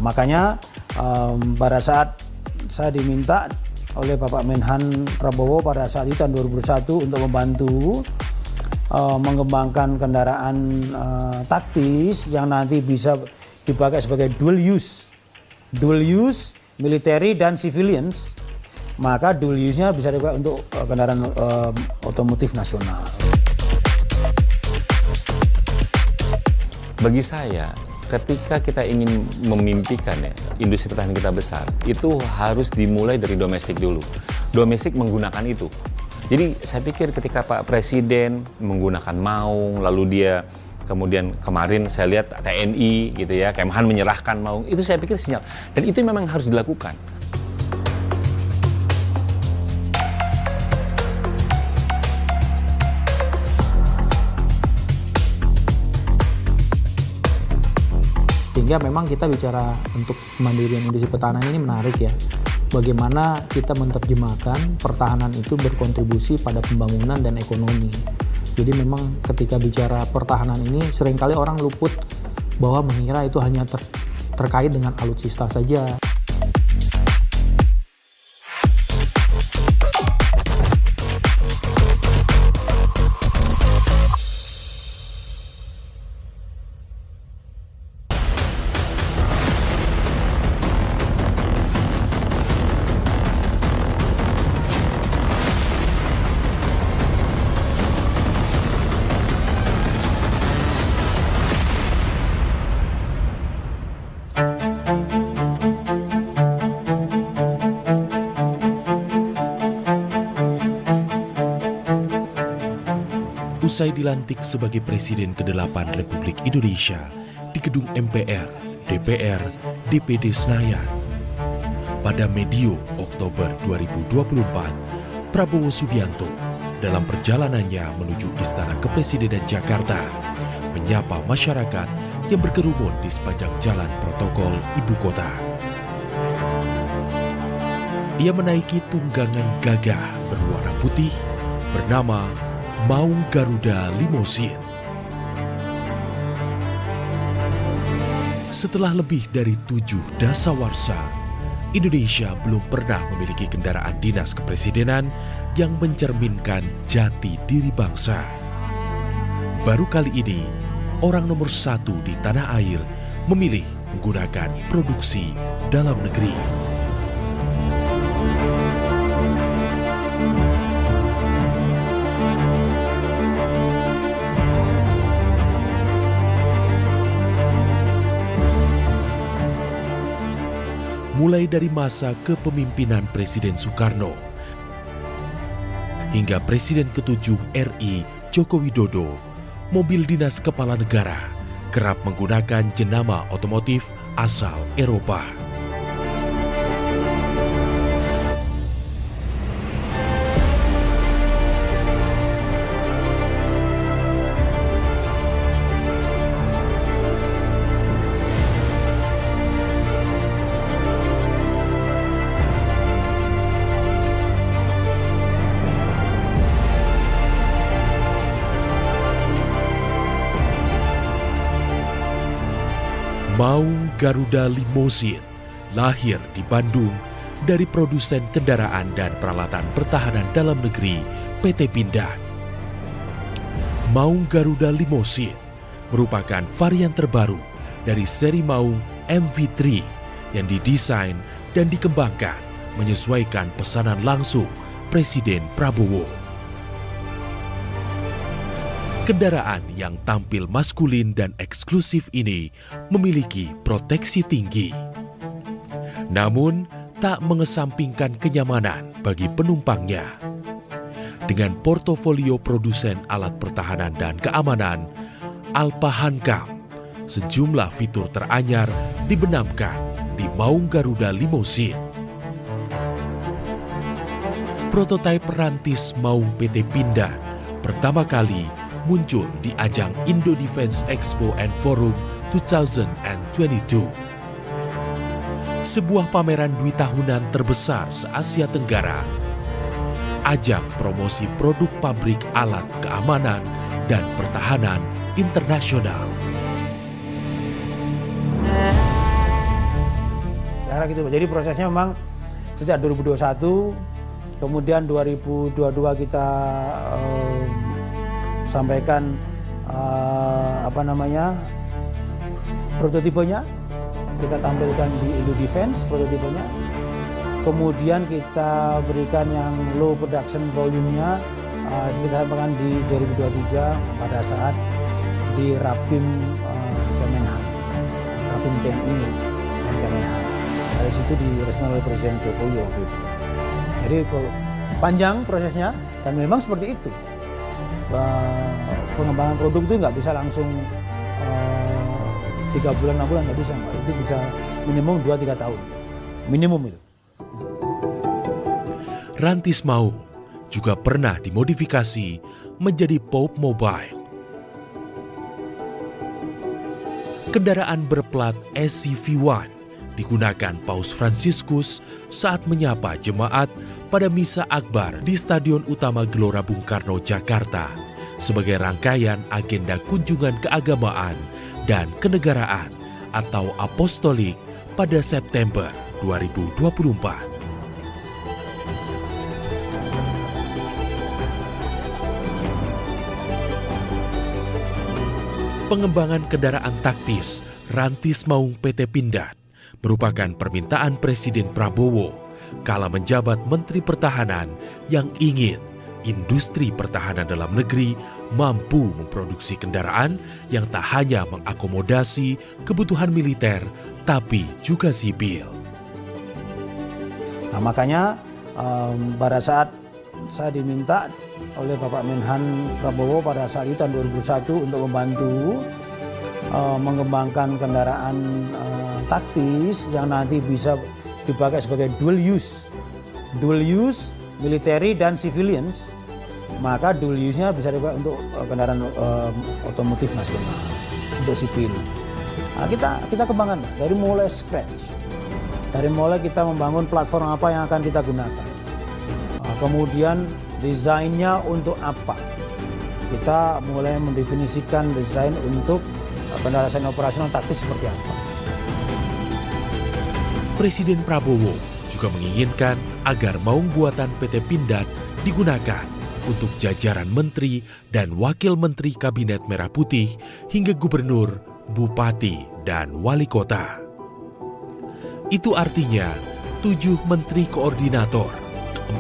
makanya pada saat saya diminta oleh Bapak Menhan Prabowo pada saat itu tahun 2001 untuk membantu mengembangkan kendaraan taktis yang nanti bisa dipakai sebagai dual use military dan civilians, maka dual use-nya bisa dipakai untuk kendaraan otomotif nasional. Bagi saya, ketika kita ingin memimpikan ya, industri pertahanan kita besar, itu harus dimulai dari domestik dulu. Domestik menggunakan itu. Jadi saya pikir ketika Pak Presiden menggunakan Maung, lalu dia kemudian kemarin saya lihat TNI gitu ya, Kemhan menyerahkan Maung, itu saya pikir sinyal. Dan itu memang harus dilakukan. Sehingga memang kita bicara untuk kemandirian industri pertahanan ini menarik ya. Bagaimana kita menerjemahkan pertahanan itu berkontribusi pada pembangunan dan ekonomi. Jadi memang ketika bicara pertahanan ini seringkali orang luput bahwa mengira itu hanya terkait dengan alutsista saja. Usai dilantik sebagai Presiden ke-8 Republik Indonesia di Gedung MPR, DPR, DPD Senayan. Pada medio Oktober 2024, Prabowo Subianto dalam perjalanannya menuju Istana Kepresidenan Jakarta menyapa masyarakat yang berkerumun di sepanjang jalan protokol ibu kota. Ia menaiki tunggangan gagah berwarna putih bernama Maung Garuda Limousine. Setelah lebih dari 7 dasawarsa, Indonesia belum pernah memiliki kendaraan dinas kepresidenan yang mencerminkan jati diri bangsa. Baru kali ini, orang nomor 1 di tanah air memilih menggunakan produksi dalam negeri. Mulai dari masa kepemimpinan Presiden Soekarno hingga Presiden ke-7 RI Joko Widodo, mobil dinas kepala negara kerap menggunakan jenama otomotif asal Eropa. Maung Garuda Limousine lahir di Bandung dari produsen kendaraan dan peralatan pertahanan dalam negeri PT Pindad. Maung Garuda Limousine merupakan varian terbaru dari seri Maung MV3 yang didesain dan dikembangkan menyesuaikan pesanan langsung Presiden Prabowo. Kendaraan yang tampil maskulin dan eksklusif ini memiliki proteksi tinggi. Namun, tak mengesampingkan kenyamanan bagi penumpangnya. Dengan portofolio produsen alat pertahanan dan keamanan, Alpha Hankam, sejumlah fitur teranyar dibenamkan di Maung Garuda Limousine. Prototipe rantis Maung PT Pindad pertama kali muncul di ajang Indo Defense Expo and Forum 2022. Sebuah pameran dwi tahunan terbesar se-Asia Tenggara. Ajang promosi produk pabrik alat keamanan dan pertahanan internasional. kira-kira gitu. Jadi prosesnya memang sejak 2021, kemudian 2022 kita sampaikan prototipenya, kita tampilkan di Indo Defense prototipenya. Kemudian kita berikan yang low production volume-nya, kita sampaikan di 2023 pada saat di Rapim Kemenhan, Rapim TNI dan Kemenhan. Dari situ diresmikan oleh Presiden Jokowi waktu itu. Jadi panjang prosesnya dan memang seperti itu. Pengembangan produk itu nggak bisa langsung 3 bulan, 6 bulan nggak bisa. Itu bisa minimum 2-3 tahun. Minimum itu. Rantis Maung juga pernah dimodifikasi menjadi Pope Mobile. Kendaraan berplat SCV1 digunakan Paus Fransiskus saat menyapa jemaat pada Misa Akbar di Stadion Utama Gelora Bung Karno, Jakarta sebagai rangkaian agenda kunjungan keagamaan dan kenegaraan atau apostolik pada September 2024. Pengembangan kendaraan taktis Rantis Maung PT Pindad merupakan permintaan Presiden Prabowo kala menjabat Menteri Pertahanan yang ingin industri pertahanan dalam negeri mampu memproduksi kendaraan yang tak hanya mengakomodasi kebutuhan militer tapi juga sipil. Nah, makanya pada saat saya diminta oleh Bapak Menhan Prabowo pada saat itu tahun 2001 untuk membantu mengembangkan kendaraan taktis yang nanti bisa dipakai sebagai dual use military dan civilians, maka dual use-nya bisa dipakai untuk kendaraan otomotif nasional untuk sipil. Nah, kita kembangkan dari mulai scratch, dari mulai kita membangun platform apa yang akan kita gunakan, kemudian desainnya untuk apa. Kita mulai mendefinisikan desain untuk kendaraan operasional taktis seperti apa. Presiden Prabowo juga menginginkan agar maung buatan PT Pindad digunakan untuk jajaran menteri dan wakil menteri Kabinet Merah Putih hingga gubernur, bupati, dan wali kota. Itu artinya 7 menteri koordinator,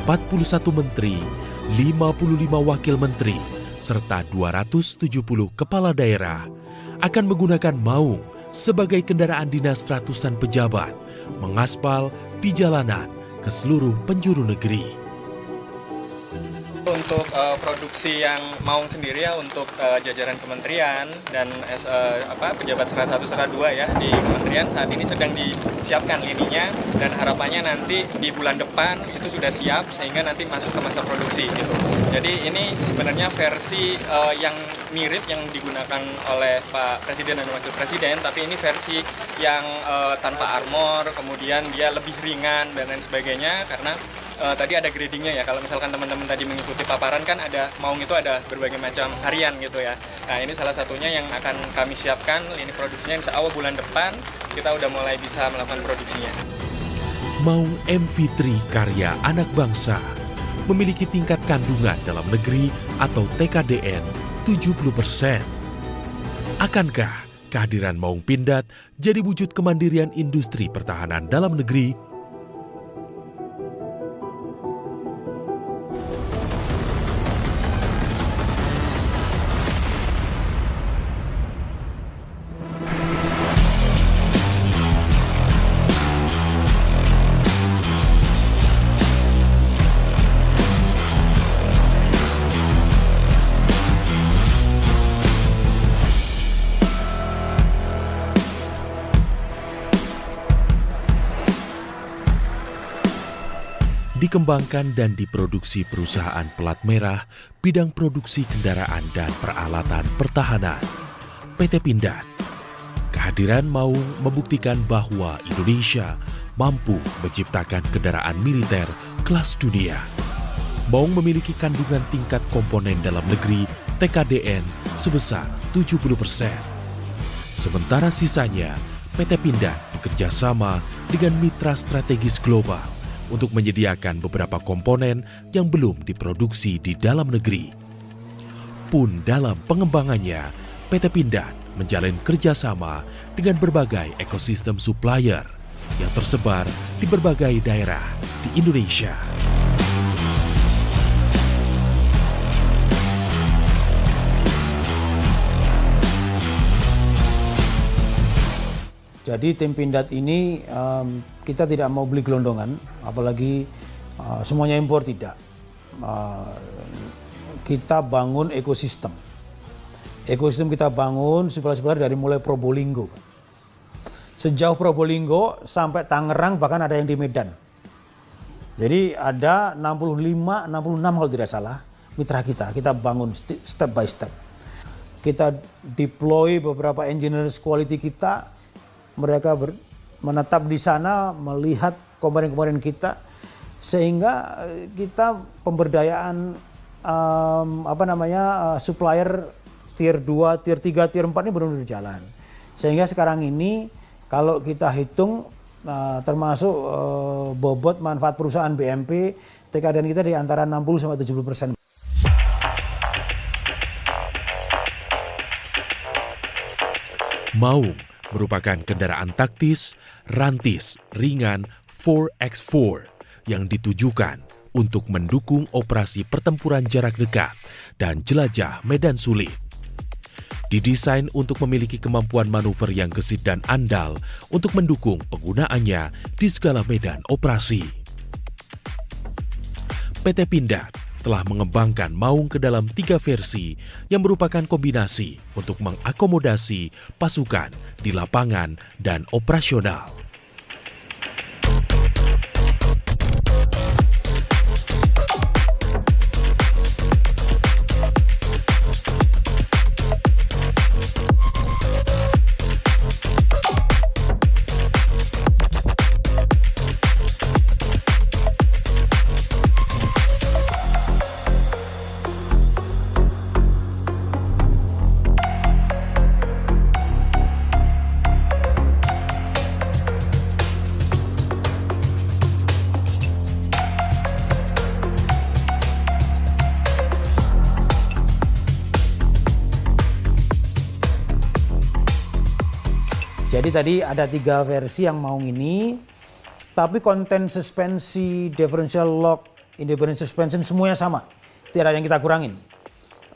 41 menteri, 55 wakil menteri, serta 270 kepala daerah akan menggunakan maung sebagai kendaraan dinas ratusan pejabat mengaspal di jalanan ke seluruh penjuru negeri. Untuk produksi yang maung sendiri ya untuk jajaran kementerian dan pejabat serah 1 serah 2 ya di kementerian saat ini sedang disiapkan lininya dan harapannya nanti di bulan depan itu sudah siap sehingga nanti masuk ke masa produksi gitu. Jadi ini sebenarnya versi yang mirip yang digunakan oleh Pak Presiden dan Wakil Presiden, tapi ini versi yang tanpa armor, kemudian dia lebih ringan dan lain sebagainya karena tadi ada gradingnya ya. Kalau misalkan teman-teman tadi mengikuti paparan kan ada maung itu ada berbagai macam harian gitu ya. Nah ini salah satunya yang akan kami siapkan lini produksinya insya Allah bulan depan kita udah mulai bisa melakukan produksinya. Maung MV3 karya anak bangsa memiliki tingkat kandungan dalam negeri atau TKDN 70%. Akankah kehadiran maung Pindad jadi wujud kemandirian industri pertahanan dalam negeri? Dikembangkan dan diproduksi perusahaan pelat merah bidang produksi kendaraan dan peralatan pertahanan, PT Pindad. Kehadiran maung membuktikan bahwa Indonesia mampu menciptakan kendaraan militer kelas dunia. Maung memiliki kandungan tingkat komponen dalam negeri TKDN sebesar 70%. Sementara sisanya PT Pindad bekerja sama dengan mitra strategis global untuk menyediakan beberapa komponen yang belum diproduksi di dalam negeri. Pun dalam pengembangannya, PT Pindad menjalin kerjasama dengan berbagai ekosistem supplier yang tersebar di berbagai daerah di Indonesia. Jadi tim Pindad ini kita tidak mau beli gelondongan, apalagi semuanya impor tidak. Kita bangun ekosistem. Ekosistem kita bangun supplier dari mulai Probolinggo. Sejauh Probolinggo sampai Tangerang, bahkan ada yang di Medan. Jadi ada 65, 66 kalau tidak salah mitra kita bangun step by step. Kita deploy beberapa engineers quality kita. Mereka menetap di sana, melihat komponen-komponen kita, sehingga kita pemberdayaan supplier tier 2, tier 3, tier 4 ini benar-benar berjalan. Sehingga sekarang ini kalau kita hitung termasuk bobot manfaat perusahaan BMP, TKDN kita di antara 60-70%. Maung merupakan kendaraan taktis, rantis, ringan 4x4 yang ditujukan untuk mendukung operasi pertempuran jarak dekat dan jelajah medan sulit. Didesain untuk memiliki kemampuan manuver yang gesit dan andal untuk mendukung penggunaannya di segala medan operasi. PT Pindad telah mengembangkan Maung ke dalam 3 versi yang merupakan kombinasi untuk mengakomodasi pasukan di lapangan dan operasional. Jadi tadi ada 3 versi yang Maung ini, tapi konten suspensi, differential lock, independent suspension semuanya sama, tidak ada yang kita kurangin.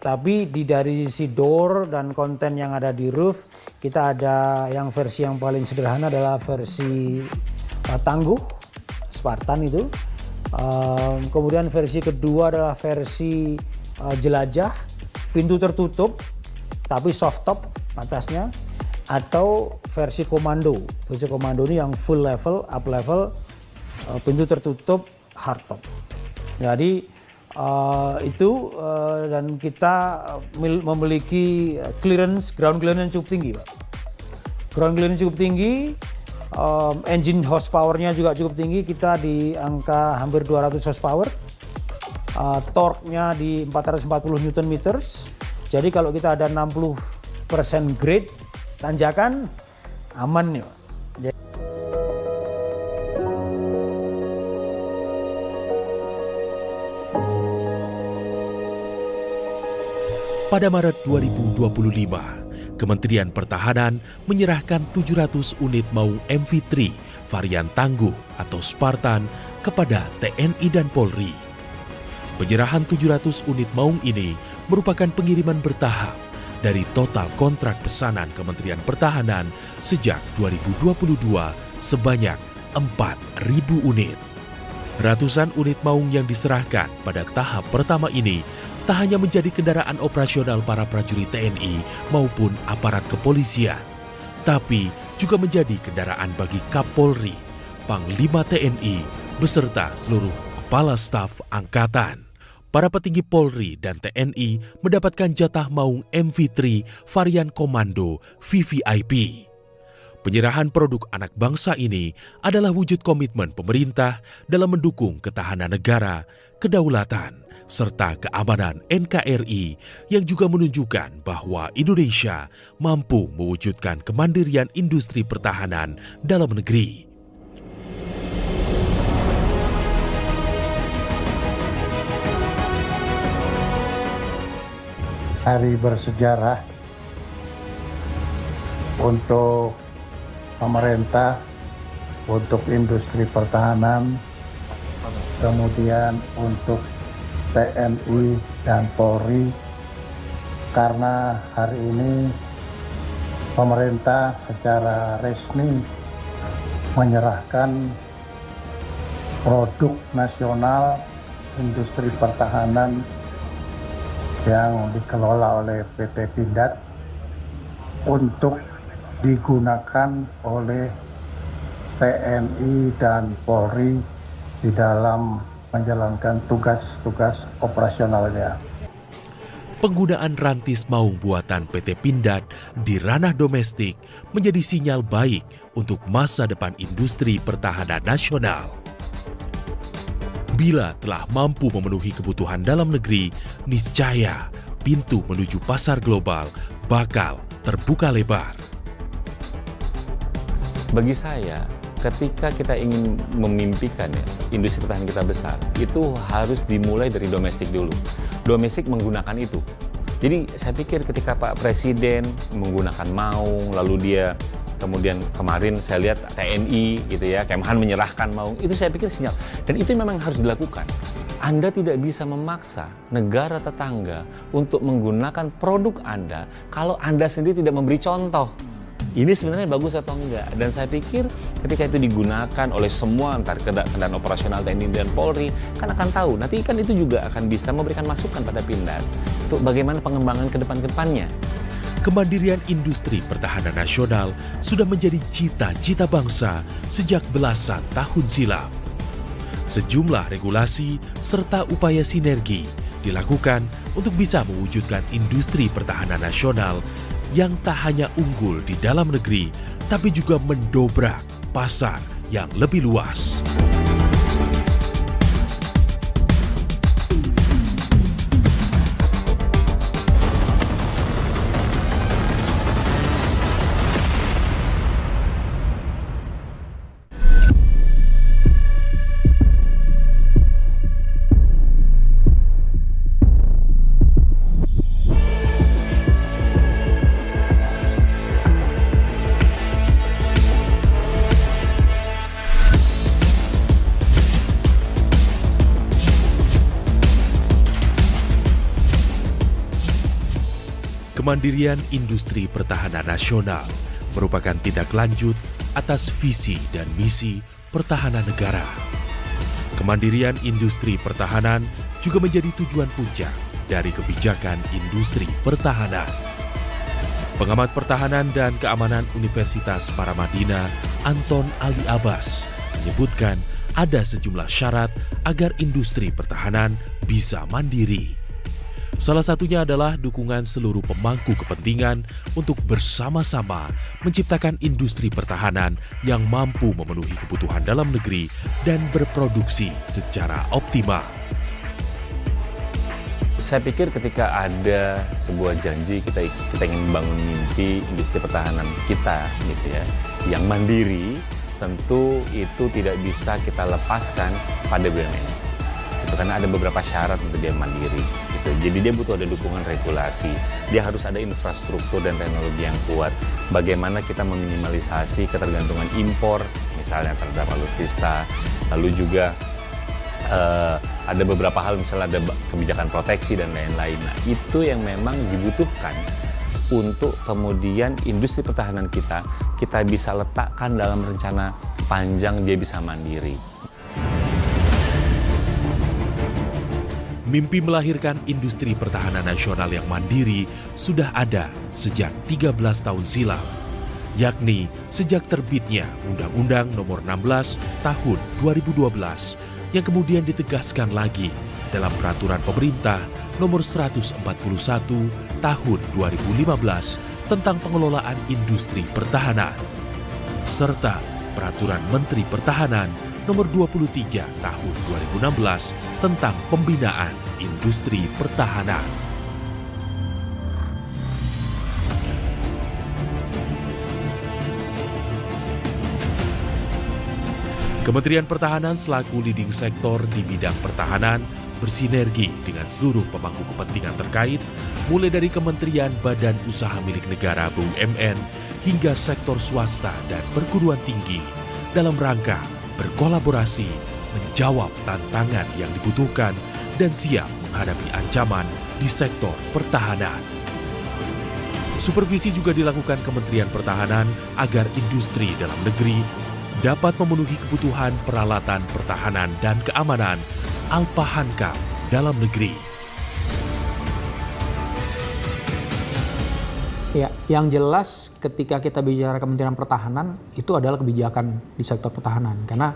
Tapi dari si door dan konten yang ada di roof, kita ada yang versi yang paling sederhana adalah versi tangguh, Spartan itu. Kemudian versi kedua adalah versi jelajah, pintu tertutup, tapi soft top atasnya. Atau versi komando. Versi komando ini yang full level, up level, pintu tertutup, hard top. Jadi itu dan kita memiliki ground clearance yang cukup tinggi, Pak. Ground clearance cukup tinggi, engine horsepower-nya juga cukup tinggi. Kita di angka hampir 200 horsepower, torque-nya di 440 Nm. Jadi kalau kita ada 60% grade tanjakan, aman nih, Pak. Pada Maret 2025, Kementerian Pertahanan menyerahkan 700 unit Maung MV3 varian tangguh atau Spartan kepada TNI dan Polri. Penyerahan 700 unit Maung ini merupakan pengiriman bertahap dari total kontrak pesanan Kementerian Pertahanan sejak 2022 sebanyak 4.000 unit. Ratusan unit Maung yang diserahkan pada tahap pertama ini tak hanya menjadi kendaraan operasional para prajurit TNI maupun aparat kepolisian, tapi juga menjadi kendaraan bagi Kapolri, Panglima TNI, beserta seluruh kepala staf angkatan. Para petinggi Polri dan TNI mendapatkan jatah Maung MV3 varian komando VVIP. Penyerahan produk anak bangsa ini adalah wujud komitmen pemerintah dalam mendukung ketahanan negara, kedaulatan, serta keamanan NKRI yang juga menunjukkan bahwa Indonesia mampu mewujudkan kemandirian industri pertahanan dalam negeri. Hari bersejarah untuk pemerintah, untuk industri pertahanan, kemudian untuk TNI dan Polri, karena hari ini pemerintah secara resmi menyerahkan produk nasional industri pertahanan yang dikelola oleh PT Pindad untuk digunakan oleh TNI dan Polri di dalam menjalankan tugas-tugas operasionalnya. Penggunaan rantis maung buatan PT Pindad di ranah domestik menjadi sinyal baik untuk masa depan industri pertahanan nasional. Bila telah mampu memenuhi kebutuhan dalam negeri, niscaya pintu menuju pasar global bakal terbuka lebar. Bagi saya, ketika kita ingin memimpikan industri pertahanan kita besar, itu harus dimulai dari domestik dulu. Domestik menggunakan itu. Jadi saya pikir ketika Pak Presiden menggunakan maung, lalu dia kemudian kemarin saya lihat TNI gitu ya, Kemhan menyerahkan maung, itu saya pikir sinyal. Dan itu memang harus dilakukan. Anda tidak bisa memaksa negara tetangga untuk menggunakan produk Anda kalau Anda sendiri tidak memberi contoh. Ini sebenarnya bagus atau enggak? Dan saya pikir ketika itu digunakan oleh semua antar kendaraan operasional TNI dan Polri, kan akan tahu. Nanti kan itu juga akan bisa memberikan masukan pada Pindad untuk bagaimana pengembangan ke depan-depannya. Kemandirian industri pertahanan nasional sudah menjadi cita-cita bangsa sejak belasan tahun silam. Sejumlah regulasi serta upaya sinergi dilakukan untuk bisa mewujudkan industri pertahanan nasional yang tak hanya unggul di dalam negeri, tapi juga mendobrak pasar yang lebih luas. Kemandirian industri pertahanan nasional merupakan tindak lanjut atas visi dan misi pertahanan negara. Kemandirian industri pertahanan juga menjadi tujuan puncak dari kebijakan industri pertahanan. Pengamat pertahanan dan keamanan Universitas Paramadina, Anton Ali Abbas, menyebutkan ada sejumlah syarat agar industri pertahanan bisa mandiri. Salah satunya adalah dukungan seluruh pemangku kepentingan untuk bersama-sama menciptakan industri pertahanan yang mampu memenuhi kebutuhan dalam negeri dan berproduksi secara optimal. Saya pikir ketika ada sebuah janji kita ingin membangun mimpi industri pertahanan kita gitu ya, yang mandiri, tentu itu tidak bisa kita lepaskan pada BUMN. Karena ada beberapa syarat untuk dia mandiri gitu. Jadi dia butuh ada dukungan regulasi, dia harus ada infrastruktur dan teknologi yang kuat. Bagaimana kita meminimalisasi ketergantungan impor misalnya terhadap alutsista, lalu juga ada beberapa hal misalnya ada kebijakan proteksi dan lain-lain. Nah itu yang memang dibutuhkan untuk kemudian industri pertahanan kita bisa letakkan dalam rencana panjang, dia bisa mandiri. Mimpi melahirkan industri pertahanan nasional yang mandiri sudah ada sejak 13 tahun silam, yakni sejak terbitnya Undang-Undang Nomor 16 Tahun 2012 yang kemudian ditegaskan lagi dalam Peraturan Pemerintah Nomor 141 Tahun 2015 tentang pengelolaan industri pertahanan, serta Peraturan Menteri Pertahanan Nomor 23 Tahun 2016 tentang pembinaan industri pertahanan. Kementerian Pertahanan selaku leading sektor di bidang pertahanan bersinergi dengan seluruh pemangku kepentingan terkait, mulai dari kementerian, badan usaha milik negara BUMN, hingga sektor swasta dan perguruan tinggi dalam rangka berkolaborasi menjawab tantangan yang dibutuhkan dan siap menghadapi ancaman di sektor pertahanan. Supervisi juga dilakukan Kementerian Pertahanan agar industri dalam negeri dapat memenuhi kebutuhan peralatan pertahanan dan keamanan Alpa-Hankam dalam negeri. Ya, yang jelas ketika kita bicara Kementerian Pertahanan itu adalah kebijakan di sektor pertahanan. Karena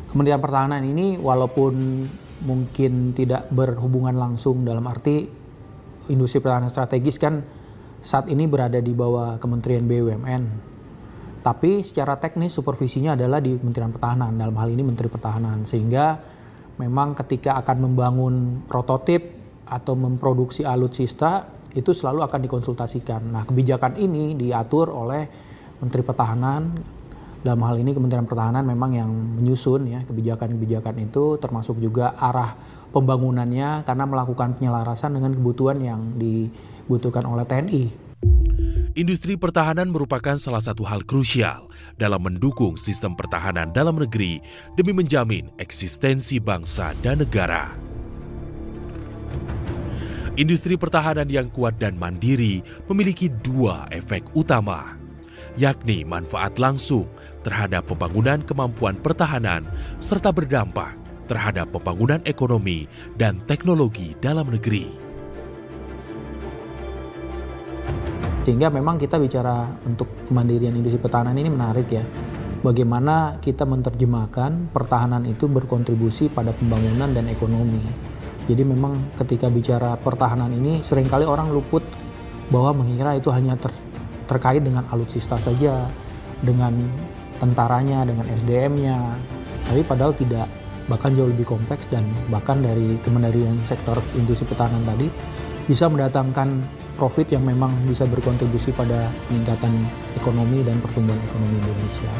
Kementerian Pertahanan ini walaupun mungkin tidak berhubungan langsung dalam arti industri pertahanan strategis kan saat ini berada di bawah Kementerian BUMN. Tapi secara teknis supervisinya adalah di Kementerian Pertahanan, dalam hal ini Menteri Pertahanan. Sehingga memang ketika akan membangun prototip atau memproduksi alutsista, itu selalu akan dikonsultasikan. Nah, kebijakan ini diatur oleh Menteri Pertahanan. Dalam hal ini Kementerian Pertahanan memang yang menyusun ya kebijakan-kebijakan itu, termasuk juga arah pembangunannya karena melakukan penyelarasan dengan kebutuhan yang dibutuhkan oleh TNI. Industri pertahanan merupakan salah satu hal krusial dalam mendukung sistem pertahanan dalam negeri demi menjamin eksistensi bangsa dan negara. Industri pertahanan yang kuat dan mandiri memiliki dua efek utama, yakni manfaat langsung terhadap pembangunan kemampuan pertahanan serta berdampak terhadap pembangunan ekonomi dan teknologi dalam negeri. Sehingga memang kita bicara untuk kemandirian industri pertahanan ini menarik ya. Bagaimana kita menerjemahkan pertahanan itu berkontribusi pada pembangunan dan ekonomi. Jadi memang ketika bicara pertahanan ini seringkali orang luput bahwa mengira itu hanya terkait dengan alutsista saja, dengan tentaranya, dengan SDM-nya. Tapi padahal tidak, bahkan jauh lebih kompleks dan bahkan dari kemandirian sektor industri pertahanan tadi bisa mendatangkan profit yang memang bisa berkontribusi pada peningkatan ekonomi dan pertumbuhan ekonomi Indonesia.